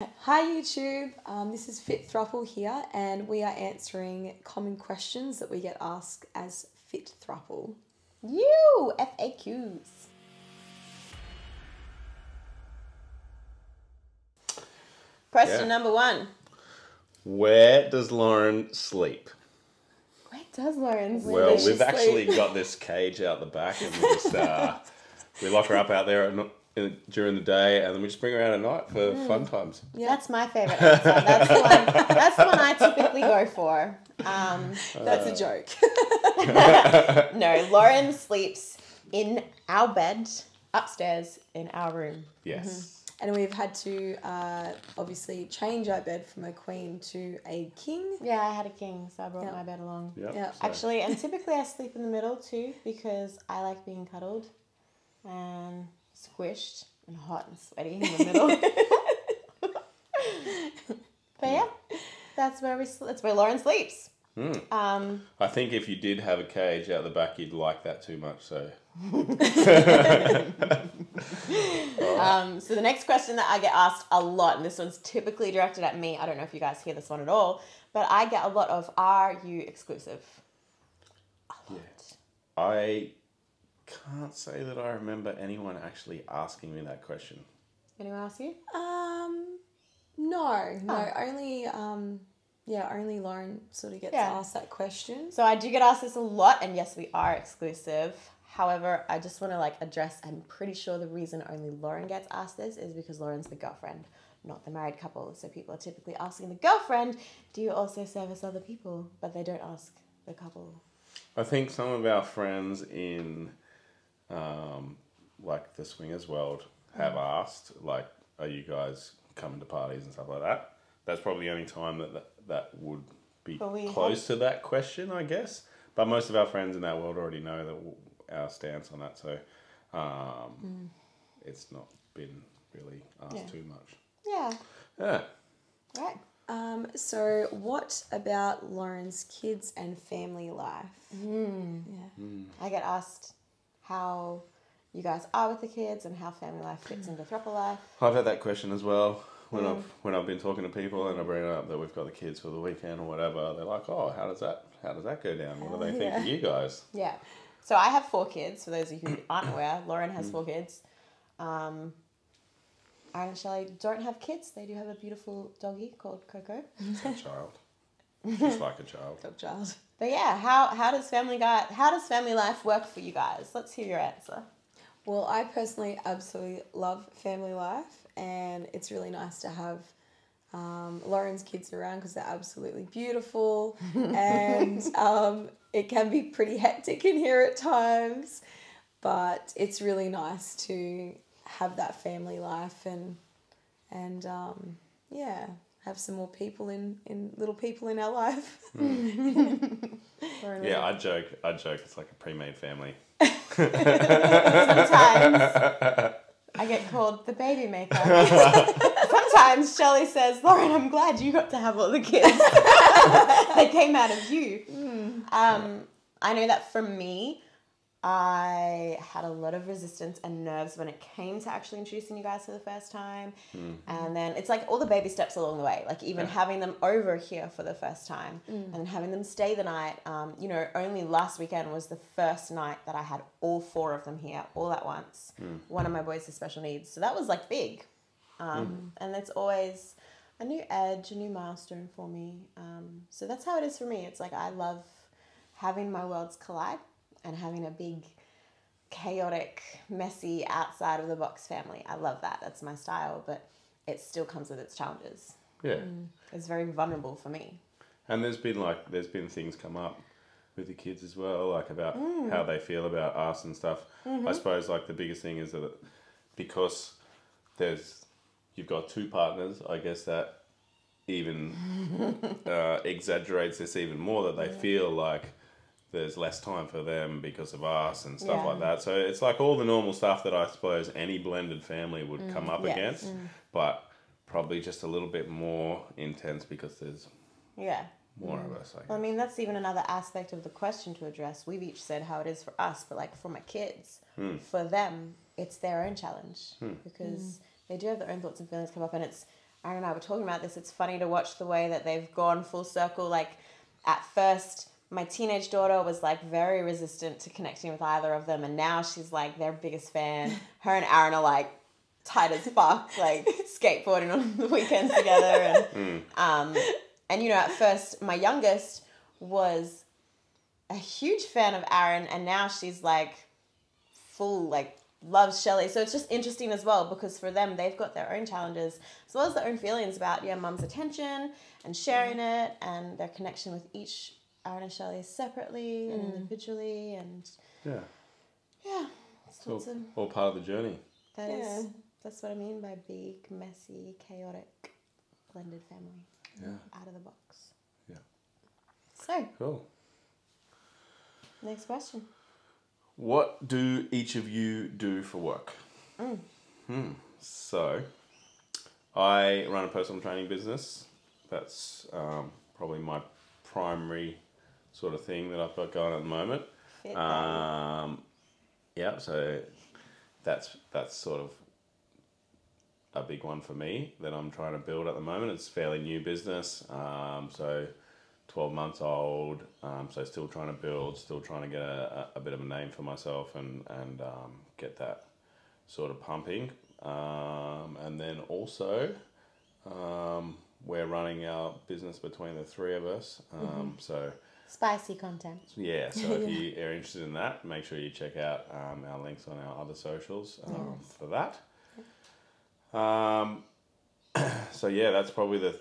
Hi YouTube, this is Fit Throuple here, and we are answering common questions that we get asked as Fit Throuple. FAQs. Question number one. Where does Lauren sleep? Where does Lauren sleep? Well, we've actually got this cage out the back, and we lock her up out there during the day, and then we just bring her out at night for fun times. Yeah. That's my favourite answer. That's the one I typically go for. That's a joke. No, Lauren sleeps in our bed upstairs in our room. Yes. And we've had to obviously change our bed from a queen to a king. Yeah, I had a king, so I brought my bed along. Yep. Yeah. So- Actually, and typically I sleep in the middle too because I like being cuddled and squished and hot and sweaty in the middle. But yeah, that's where Lauren sleeps. I think if you did have a cage out the back, you'd like that too much. So. So the next question that I get asked a lot, and this one's typically directed at me. I don't know if you guys hear this one at all, but I get a lot of, are you exclusive? A lot. Yeah. I can't say that I remember anyone actually asking me that question. Anyone ask you? No, only Lauren sort of gets asked that question. So I do get asked this a lot, and yes, we are exclusive. However, I just want to address, I'm pretty sure the reason only Lauren gets asked this is because Lauren's the girlfriend, not the married couple. So people are typically asking the girlfriend, do you also service other people? But they don't ask the couple. I think some of our friends in the swingers world have asked, are you guys coming to parties and stuff like that? That's probably the only time that would be close to that question, I guess. But most of our friends in that world already know our stance on that, so it's not been really asked too much. Yeah. Yeah. Right. So what about Lauren's kids and family life? I get asked how you guys are with the kids and how family life fits into throuple life. I've had that question as well when I've been talking to people and I bring up that we've got the kids for the weekend or whatever. They're like, "Oh, how does that go down? What do they think of you guys?" Yeah. So I have 4 kids. For those of you who aren't aware, Lauren has 4 kids. Aaron and Shelley don't have kids. They do have a beautiful doggy called Coco. It's a child. Just like a child. Dog child. But yeah, how does family life work for you guys? Let's hear your answer. Well, I personally absolutely love family life, and it's really nice to have Lauren's kids around because they're absolutely beautiful, and it can be pretty hectic in here at times, but it's really nice to have that family life and have some more people little people in our life. Yeah, I joke. It's like a pre-made family. Sometimes I get called the baby maker. Sometimes Shelley says, "Lauren, I'm glad you got to have all the kids. They came out of you." I know that for me, I had a lot of resistance and nerves when it came to actually introducing you guys for the first time. And then it's all the baby steps along the way, even having them over here for the first time and having them stay the night. Only last weekend was the first night that I had all 4 of them here all at once. One of my boys has special needs. So that was big. And it's always a new edge, a new milestone for me. So that's how it is for me. It's I love having my worlds collide and having a big, chaotic, messy, outside of the box family. I love that. That's my style, but it still comes with its challenges. Yeah. It's very vulnerable for me. And there's been things come up with the kids as well, about how they feel about us and stuff. I suppose the biggest thing is that because you've got 2 partners, I guess that even exaggerates this even more, that they feel like there's less time for them because of us and stuff like that. So it's all the normal stuff that I suppose any blended family would come up against, but probably just a little bit more intense because there's more of us, I guess. Well, I mean, that's even another aspect of the question to address. We've each said how it is for us, but for my kids, for them, it's their own challenge because they do have their own thoughts and feelings come up, and it's Aaron and I were talking about this. It's funny to watch the way that they've gone full circle. Like, at first, my teenage daughter was like very resistant to connecting with either of them, and now she's like their biggest fan. Her and Aaron are like tight as fuck, like skateboarding on the weekends together, and you know, at first my youngest was a huge fan of Aaron, and now she's like full like loves Shelley. So it's just interesting as well, because for them, they've got their own challenges as well as their own feelings about mum's attention and sharing it, and their connection with each Aaron and Shelley separately and individually, and it's all part of the journey. That's what I mean by big, messy, chaotic, blended family. Out of the box. Yeah. So cool. Next question. What do each of you do for work? So, I run a personal training business. That's probably my primary sort of thing that I've got going at the moment. So that's sort of a big one for me that I'm trying to build at the moment. It's a fairly new business, so 12 months old, so still trying to build, still trying to get a bit of a name for myself and get that sort of pumping. And then also, we're running our business between the three of us. So spicy content. Yeah, so if you are interested in that, make sure you check out our links on our other socials for that. So yeah, that's probably the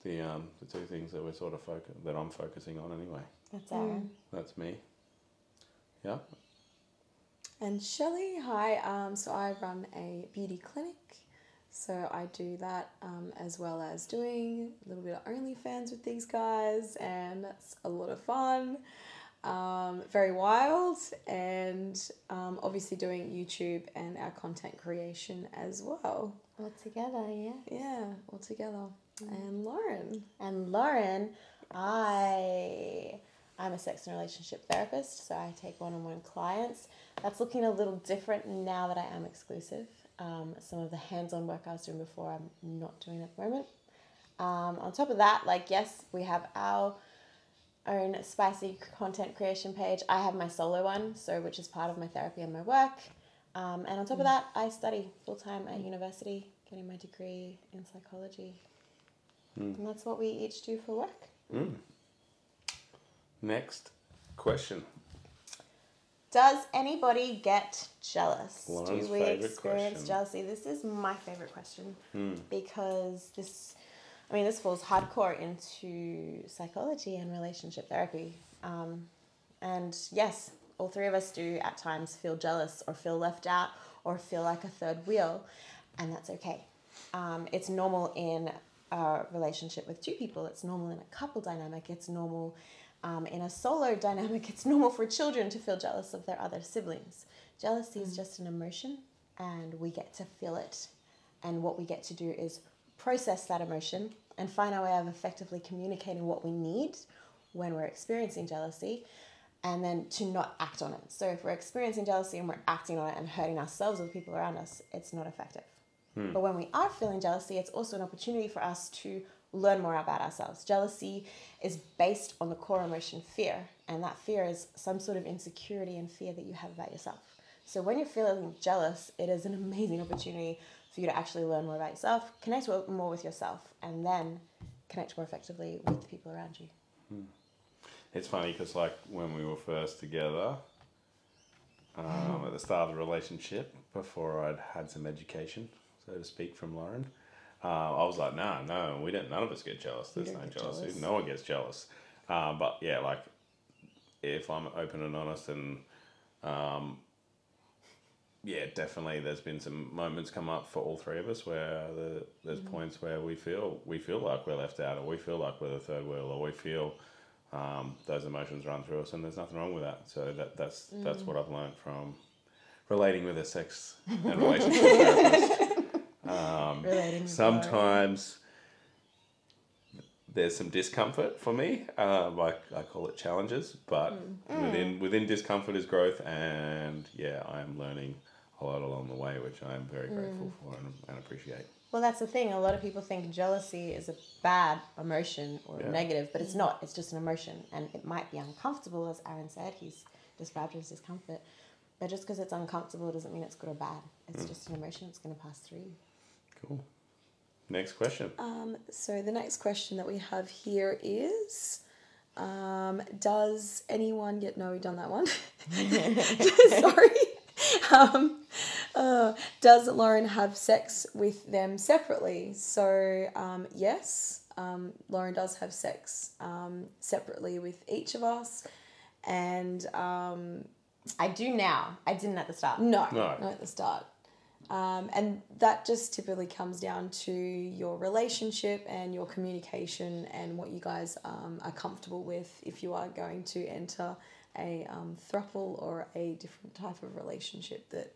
two things that we're sort of that I'm focusing on anyway. That's Aaron. That's me. Yeah. And Shelley, hi. So I run a beauty clinic. So I do that as well as doing a little bit of OnlyFans with these guys, and that's a lot of fun. Very wild, and obviously doing YouTube and our content creation as well. All together, yeah. Yeah, all together. And Lauren. I'm a sex and relationship therapist, so I take one-on-one clients. That's looking a little different now that I am exclusive. Some of the hands-on work I was doing before, I'm not doing at the moment. On top of that, yes, we have our own spicy content creation page. I have my solo one, which is part of my therapy and my work. And on top of that, I study full-time at university, getting my degree in psychology. And that's what we each do for work. Next question. Does anybody get jealous? Lauren's do we experience question. jealousy? This is my favorite question because this falls hardcore into psychology and relationship therapy. And yes, all three of us do at times feel jealous or feel left out or feel like a third wheel, and that's okay. It's normal in a relationship with two people. It's normal in a couple dynamic. It's normal in a solo dynamic. It's normal for children to feel jealous of their other siblings. Jealousy is just an emotion, and we get to feel it. And what we get to do is process that emotion and find our way of effectively communicating what we need when we're experiencing jealousy, and then to not act on it. So if we're experiencing jealousy and we're acting on it and hurting ourselves or the people around us, it's not effective. But when we are feeling jealousy, it's also an opportunity for us to learn more about ourselves. Jealousy is based on the core emotion fear, and that fear is some sort of insecurity and fear that you have about yourself. So when you're feeling jealous, it is an amazing opportunity for you to actually learn more about yourself, connect more with yourself, and then connect more effectively with the people around you. It's funny because when we were first together, at the start of the relationship, before I'd had some education, so to speak, from Lauren, I was like, no, none of us get jealous. There's no jealousy. No one gets jealous. But yeah, if I'm open and honest, and yeah, definitely there's been some moments come up for all three of us where there's points where we feel like we're left out, or we feel like we're the third wheel, or we feel those emotions run through us, and there's nothing wrong with that. So that's what I've learned from relating with a sex and relationship therapist. Sometimes there's some discomfort for me, I call it challenges, but within discomfort is growth, and yeah, I am learning a lot along the way, which I am very grateful for and appreciate. Well, that's the thing. A lot of people think jealousy is a bad emotion or negative, but it's not. It's just an emotion. And it might be uncomfortable, as Aaron said. He's described it as discomfort. But just because it's uncomfortable doesn't mean it's good or bad. It's just an emotion that's going to pass through you. Cool. Next question. So the next question that we have here is, does anyone get... No, we've done that one. Sorry. Does Lauren have sex with them separately? So, yes, Lauren does have sex separately with each of us. And... I do now. I didn't at the start. No, not at the start. And that just typically comes down to your relationship and your communication and what you guys are comfortable with if you are going to enter a throuple or a different type of relationship that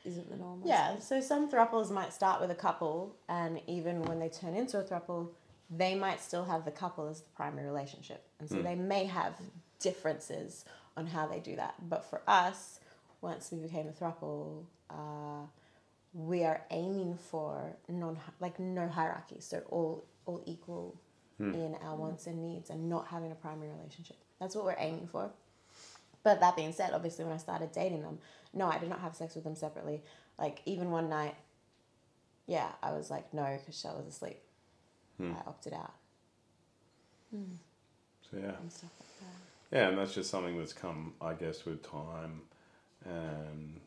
isn't the norm. Yeah, so some throuples might start with a couple, and even when they turn into a throuple, they might still have the couple as the primary relationship. And so they may have differences on how they do that. But for us, once we became a throuple, we are aiming for no hierarchy, so all equal in our wants and needs, and not having a primary relationship. That's what we're aiming for. But that being said, obviously when I started dating them, no, I did not have sex with them separately. Like even one night, I was like no, because Shell was asleep. I opted out. So And stuff like that. yeah, and that's just something that's come, I guess, with time and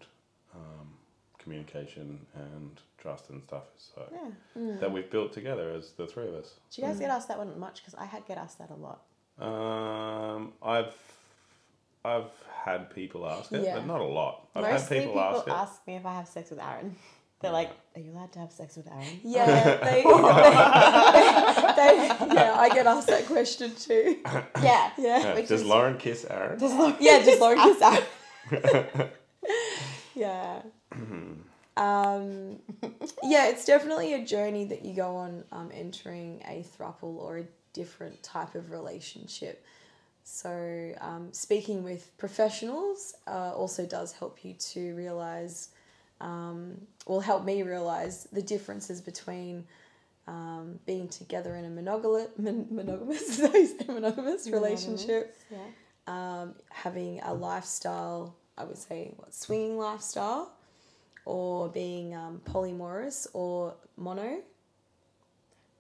communication and trust and stuff. So that we've built together as the three of us. Do you guys get asked that one much? Because I get asked that a lot. I've had people ask it, Yeah. but not a lot. I've Mostly had people ask me if I have sex with Aaron. They're like, "Are you allowed to have sex with Aaron?" Yeah, I get asked that question too. Yeah. Yeah. Does Lauren kiss Aaron? Just Lauren kiss Aaron. Yeah. It's definitely a journey that you go on entering a throuple or a different type of relationship. So speaking with professionals also does help you to realise, help me realise the differences between being together in a monogamous relationship, having a lifestyle, I would say, swinging lifestyle, or being polyamorous or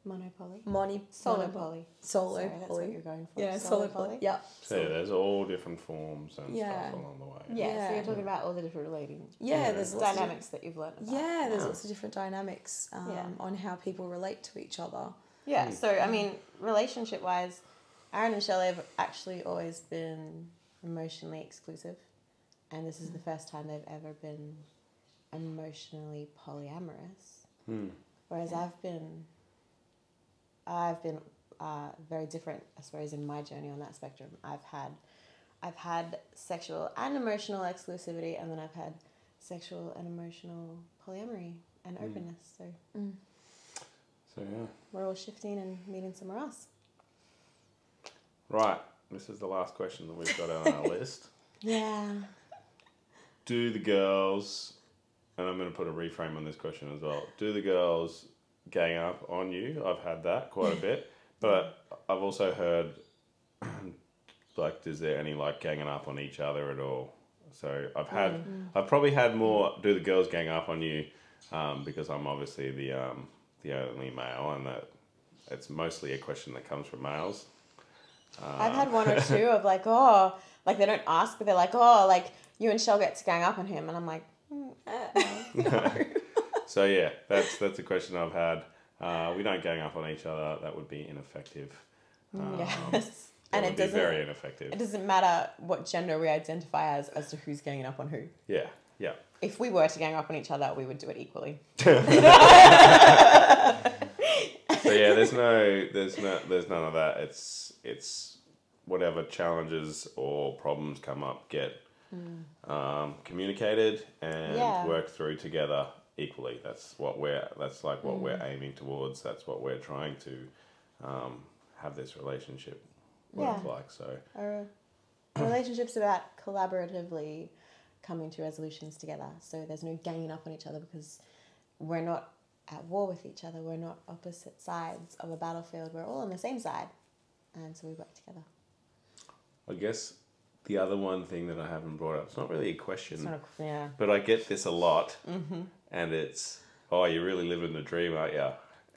Solo poly. Sorry, that's what you're going for. Yeah, solo poly. Yeah. So there's all different forms and stuff along the way. Yeah, so you're talking about all the different relating. There's lots dynamics that you've learned about. there's lots of different dynamics on how people relate to each other. Yeah, so I mean, relationship-wise, Aaron and Shelley have actually always been emotionally exclusive, and this is the first time they've ever been emotionally polyamorous. Whereas I've been very different, I suppose, in my journey on that spectrum. I've had sexual and emotional exclusivity, and then I've had sexual and emotional polyamory and openness. So we're all shifting and meeting somewhere else. Right, this is the last question that we've got on our list. Yeah. Do the girls, and I'm going to put a reframe on this question as well, do the girls gang up on you? I've had that quite a bit, but I've also heard, is there any ganging up on each other at all? So I've probably had more, do the girls gang up on you, because I'm obviously the only male, and that it's mostly a question that comes from males. I've had one or two of they don't ask, but they're like, you and Shell get to gang up on him, and I'm like, no. So yeah, that's a question I've had. We don't gang up on each other. That would be ineffective. Yes. And it doesn't be very ineffective. It doesn't matter what gender we identify as to who's ganging up on who. Yeah. If we were to gang up on each other, we would do it equally. So yeah, there's none of that. It's whatever challenges or problems come up get communicated and worked through together equally. That's what we're aiming towards. That's what we're trying to have this relationship work like. So our relationship's about collaboratively coming to resolutions together. So there's no ganging up on each other, because we're not at war with each other. We're not opposite sides of a battlefield. We're all on the same side. And so we work together. I guess the other one thing that I haven't brought up, it's not really a question, It's not yeah. but I get this a lot. And it's, oh, you're really living the dream, aren't you?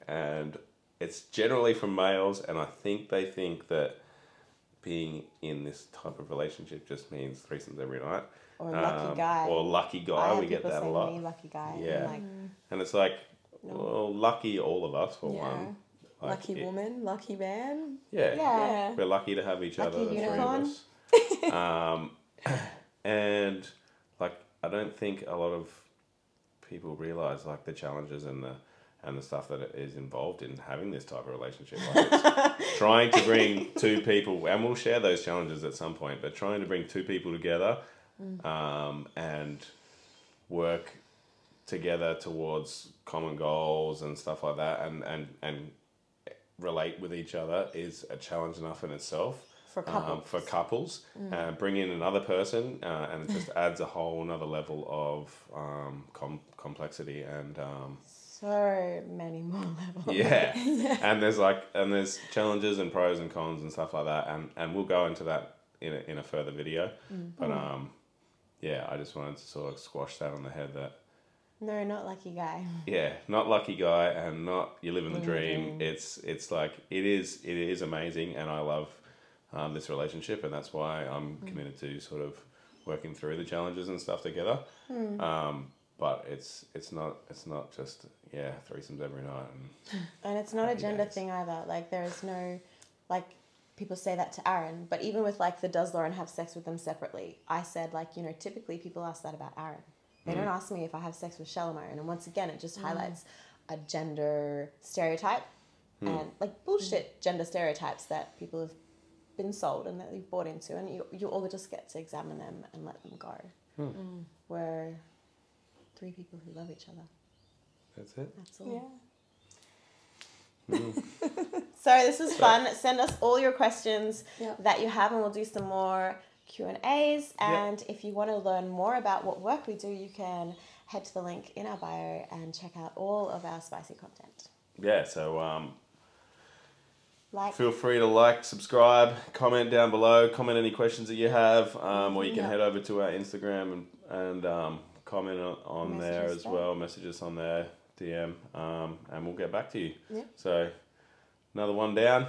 And it's generally from males, and I think they think that being in this type of relationship just means threesomes every night. Or lucky guy. Or lucky guy, we get that a lot. Me, lucky guy. Yeah. And And it's like, well, lucky all of us for one. Like lucky woman, lucky man. Yeah. Yeah. We're lucky to have each other, the unicorn. three of us. And like, I don't think a lot of people realize like the challenges and the stuff that is involved in having this type of relationship. Like it's trying to bring two people, and we'll share those challenges at some point, but trying to bring two people together and work together towards common goals and stuff like that, and relate with each other is a challenge enough in itself. For couples, bring in another person, and it just adds a whole another level of complexity and so many more levels. yeah. And there's challenges and pros and cons and stuff like that, and we'll go into that in a further video. But yeah, I just wanted to sort of squash that on the head that No, not lucky guy. yeah, not lucky guy and not you living the dream. It's like it is amazing, and I love this relationship, and that's why I'm committed to sort of working through the challenges and stuff together. But it's not just threesomes every night. And it's not a gender thing either. Like there is no, like people say that to Aaron, but even with like the does Lauren have sex with them separately, I said like, you know, typically people ask that about Aaron. They don't ask me if I have sex with Shell and once again it just highlights a gender stereotype and like bullshit gender stereotypes that people have been sold and that you've bought into, and you all just get to examine them and let them go. We're three people who love each other. That's it. That's all. Yeah. So this is fun. Send us all your questions that you have, and we'll do some more Q&As. And if you want to learn more about what work we do, you can head to the link in our bio and check out all of our spicy content. Yeah, so Like, feel free to like, subscribe, comment down below, comment any questions that you have, or you can head over to our Instagram and comment on there as well, message us on there, DM, and we'll get back to you. Yeah. So, another one down.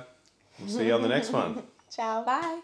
We'll see you on the next one. ciao. Bye.